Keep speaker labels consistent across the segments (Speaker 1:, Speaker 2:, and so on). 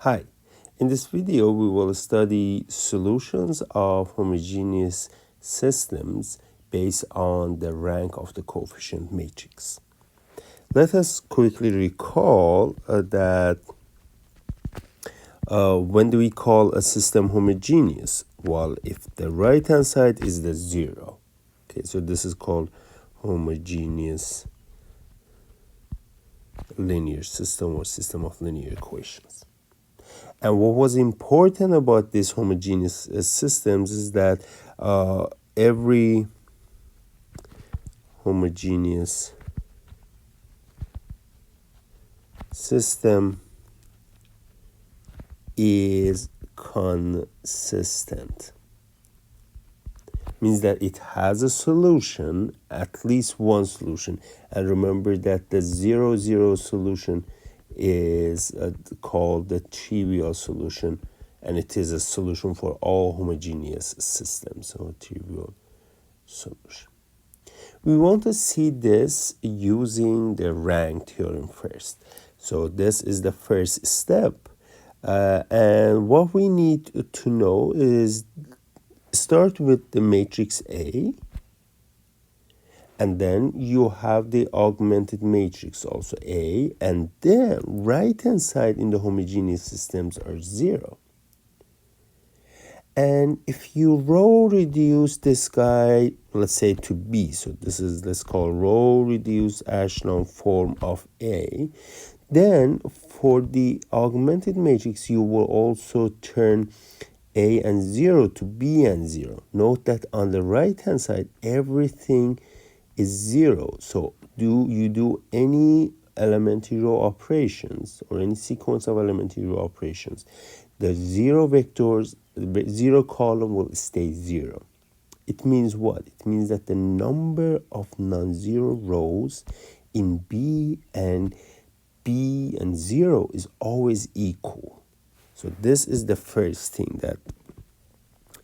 Speaker 1: Hi, in this video we will study solutions of homogeneous systems based on the rank of the coefficient matrix. Let us quickly recall that when do we call a system homogeneous? Well, if the right hand side is the zero. Okay, so this is called homogeneous linear system or system of linear equations. And what was important about these homogeneous systems is that every homogeneous system is consistent. Means that it has a solution, at least one solution. And remember that the 0,0 solution is called the trivial solution, and it is a solution for all homogeneous systems, so trivial solution. We want to see this using the rank theorem first. So this is the first step, and what we need to know is start with the matrix A, and then you have the augmented matrix also A, and then right hand side in the homogeneous systems are 0. And if you row reduce this guy, let's say to B, so this is, let's call row reduced echelon form of A, then for the augmented matrix you will also turn A and 0 to B and 0. Note that on the right hand side everything is 0. So you do any elementary row operations or any sequence of elementary row operations, the 0 vectors, the 0 column will stay 0. It means what? It means that the number of non-zero rows in B and 0 is always equal. So this is the first thing that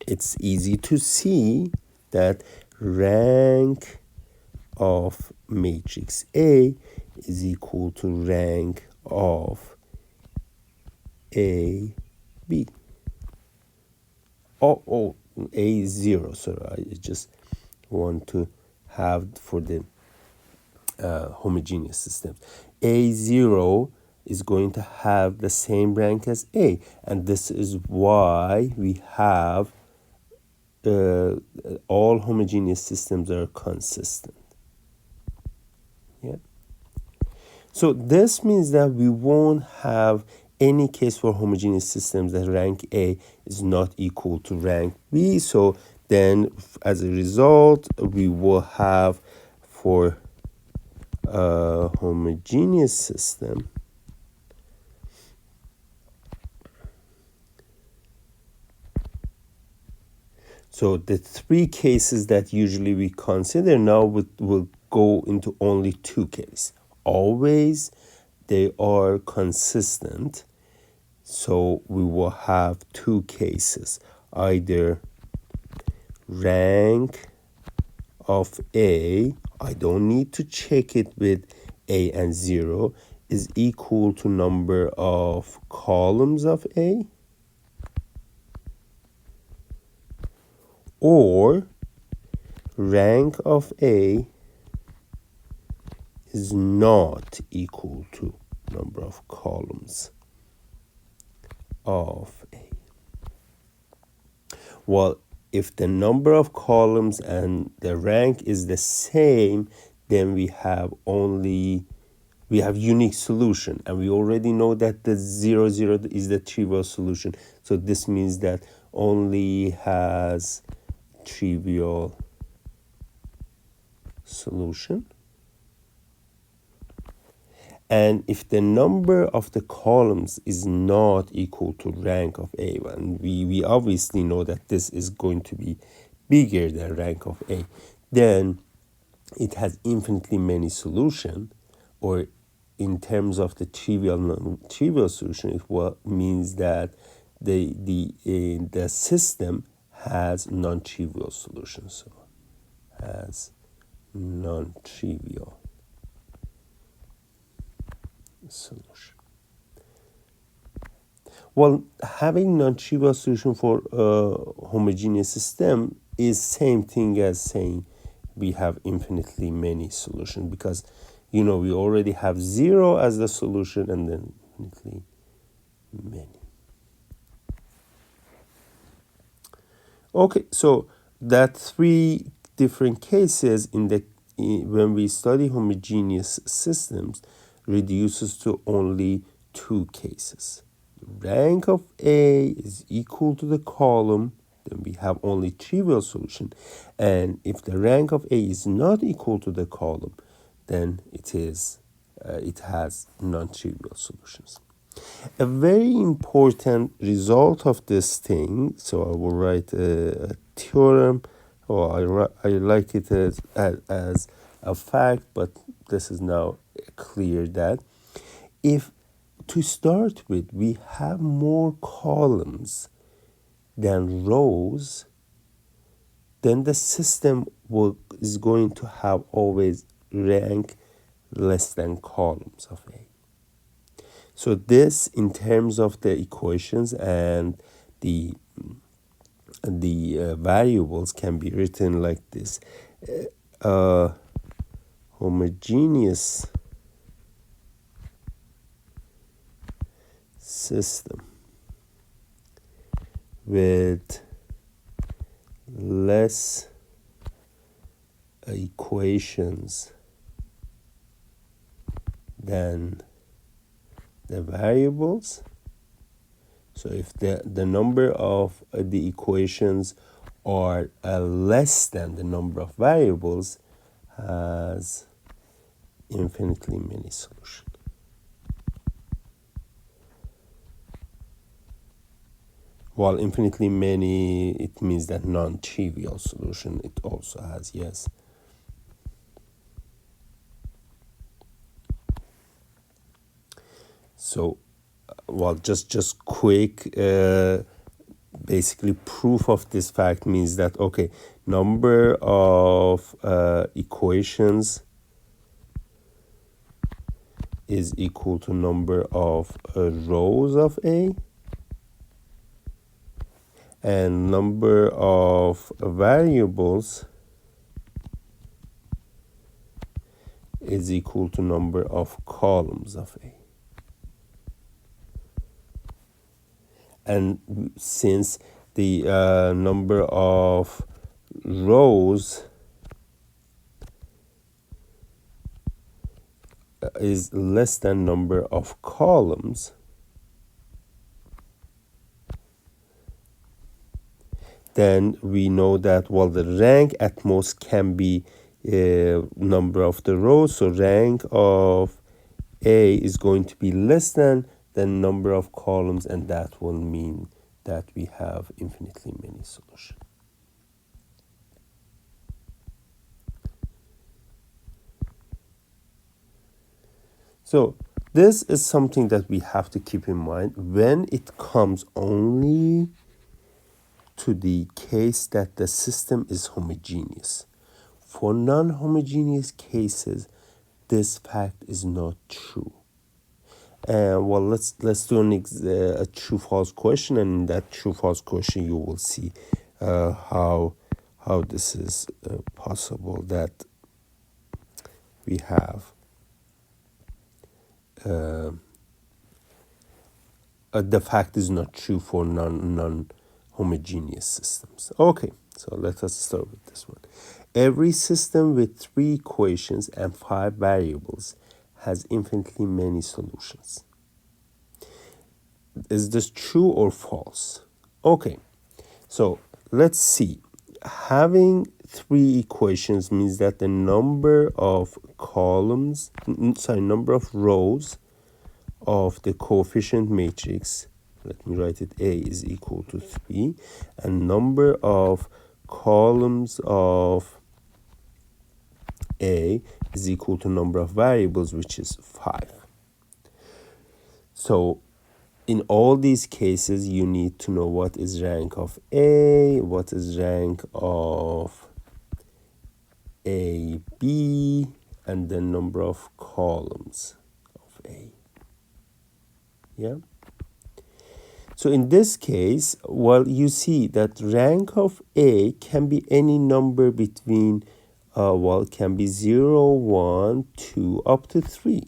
Speaker 1: it's easy to see, that rank of matrix A is equal to rank of A, B. Oh, A is 0. So I just want to have for the homogeneous systems. A0 is going to have the same rank as A, and this is why we have all homogeneous systems are consistent. Yeah. So this means that we won't have any case for homogeneous systems that rank A is not equal to rank B. So then as a result, we will have for a homogeneous system so the three cases that usually we consider now will go into only two cases. Always they are consistent, so we will have two cases, either rank of A, I don't need to check it with A and 0, is equal to number of columns of A, or rank of A is not equal to number of columns of A. Well, if the number of columns and the rank is the same, then we have unique solution, and we already know that the 0, 0 is the trivial solution. So this means that only has trivial solution. And if the number of the columns is not equal to rank of A, and we obviously know that this is going to be bigger than rank of A, then it has infinitely many solutions, or in terms of the trivial non-trivial solution, it means that the system has non-trivial solutions. So has non-trivial solution. Well, having non-trivial solution for a homogeneous system is same thing as saying we have infinitely many solutions, because we already have zero as the solution and then infinitely many. Okay, so that three different cases when we study homogeneous systems reduces to only two cases. Rank of A is equal to the column, then we have only trivial solution. And if the rank of A is not equal to the column, then it has non-trivial solutions. A very important result of this thing, so I will write a theorem, or I like it as a fact, but this is now clear that if to start with we have more columns than rows, then the system is going to have always rank less than columns of A. So this, in terms of the equations and the variables, can be written like this: homogeneous system with less equations than the variables. So if the number of the equations are less than the number of variables, has infinitely many solutions. While infinitely many, it means that non-trivial solution it also has, yes. So, well, just quick, basically proof of this fact means that, okay, number of equations is equal to number of rows of A, and number of variables is equal to number of columns of A. And since the number of rows is less than number of columns, then we know that, well, the rank at most can be number of the rows, so rank of A is going to be less than the number of columns, and that will mean that we have infinitely many solutions. So this is something that we have to keep in mind when it comes only to the case that the system is homogeneous. For non-homogeneous cases, this fact is not true. Well, let's do a true-false question, and in that true-false question, you will see how this is possible, that we have the fact is not true for non-homogeneous systems. Okay, so let us start with this one. Every system with 3 equations and 5 variables has infinitely many solutions. Is this true or false? Okay, so let's see. Having 3 equations means that the number of number of rows of the coefficient matrix, let me write it, A is equal to 3, and number of columns of A is equal to number of variables, which is 5. So in all these cases, you need to know what is rank of A, what is rank of A, B, and the number of columns of A. Yeah. So in this case, well, you see that rank of A can be any number between, well, it can be 0, 1, 2, up to 3.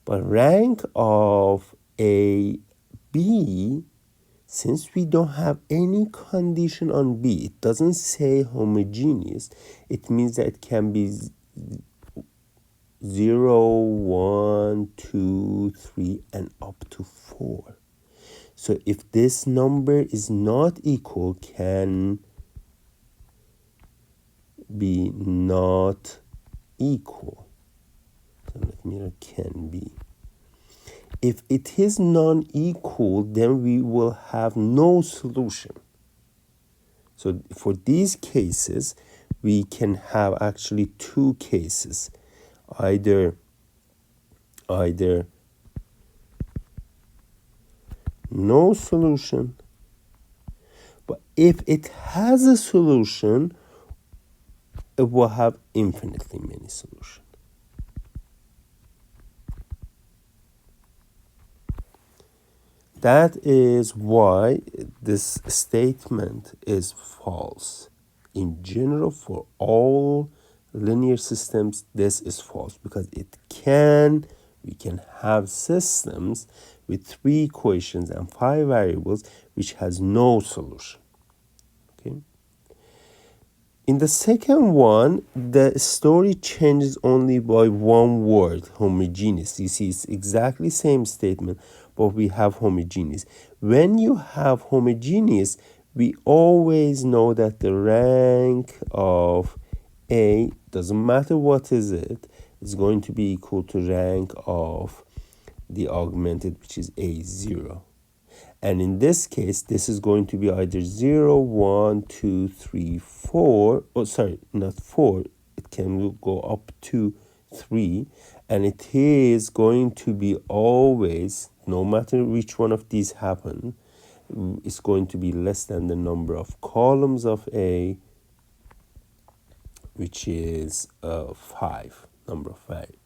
Speaker 1: But rank of A, B, since we don't have any condition on B, it doesn't say homogeneous, it means that it can be 0, 1, 2, 3, and up to 4. So if this number is not equal, can be not equal. So let me write can be. If it is non-equal, then we will have no solution. So for these cases, we can have actually two cases. Either no solution, but if it has a solution, it will have infinitely many solutions. That is why this statement is false. In general, for all linear systems, this is false because we can have systems with 3 equations and 5 variables which has no solution. Okay. In the second one, the story changes only by one word, homogeneous. You see, it's exactly same statement, but we have homogeneous. When you have homogeneous, we always know that the rank of A, doesn't matter what is it, is going to be equal to rank of the augmented, which is A0. And in this case, this is going to be either 0, 1, 2, 3, 4. Oh, sorry, not 4. It can go up to 3. And it is going to be always, no matter which one of these happen, it's going to be less than the number of columns of A, which is 5, number of variables.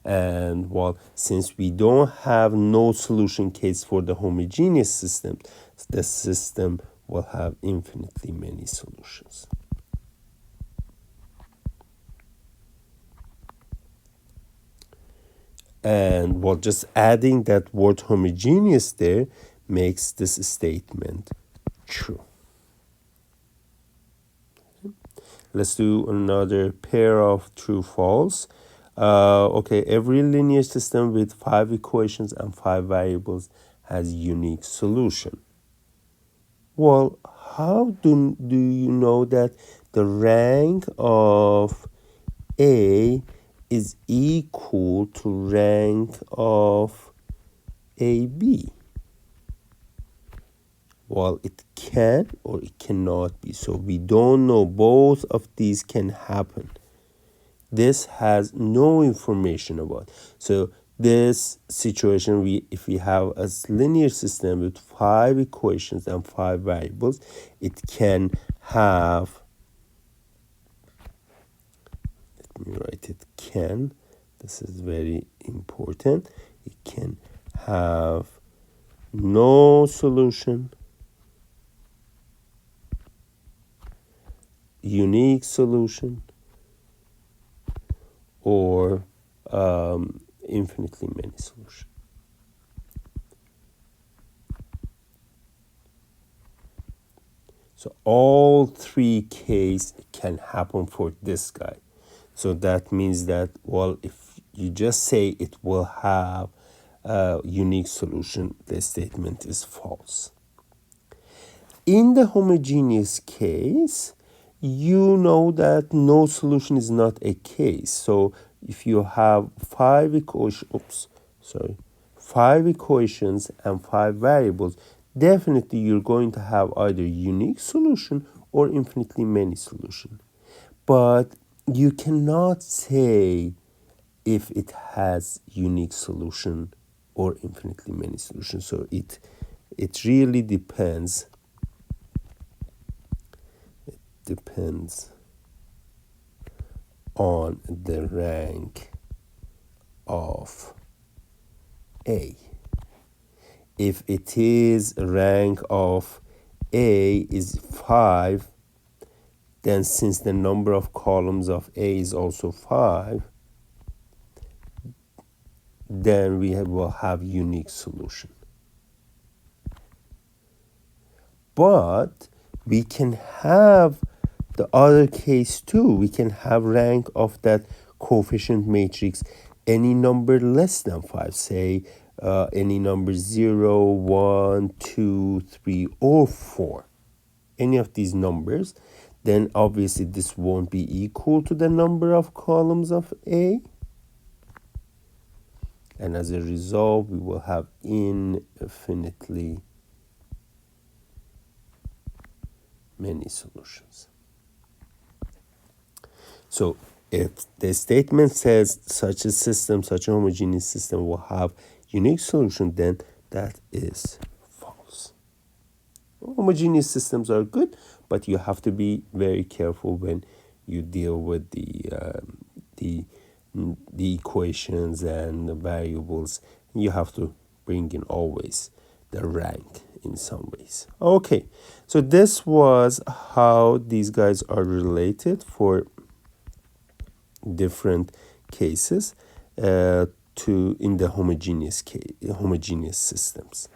Speaker 1: And well, since we don't have no solution case for the homogeneous system, the system will have infinitely many solutions. And well, just adding that word homogeneous there makes this statement true. Let's do another pair of true false. Okay, every linear system with 5 equations and 5 variables has unique solution. Well, how do you know that the rank of A is equal to rank of AB? Well, it can or it cannot be. So we don't know. Both of these can happen. This has no information about. So this situation, if we have a linear system with 5 equations and 5 variables, it can have, let me write it, can, this is very important, it can have no solution, unique solution, or infinitely many solutions. So all 3 cases can happen for this guy. So that means that, well, if you just say it will have a unique solution, the statement is false. In the homogeneous case, you know that no solution is not a case. So if you have 5 equations and 5 variables, definitely you're going to have either unique solution or infinitely many solution. But you cannot say if it has unique solution or infinitely many solutions. So it really depends. It depends on the rank of A. if it is rank of A is 5, then since the number of columns of A is also 5, then will have unique solution. But we can have the other case too. We can have rank of that coefficient matrix any number less than 5, say any number 0, 1, 2, 3, or 4. Any of these numbers, then obviously this won't be equal to the number of columns of A. And as a result, we will have infinitely many solutions. So if the statement says such a system, such a homogeneous system will have unique solution, then that is false. Homogeneous systems are good, but you have to be very careful when you deal with the equations and the variables. You have to bring in always the rank in some ways. Okay, so this was how these guys are related for different cases in the homogeneous systems.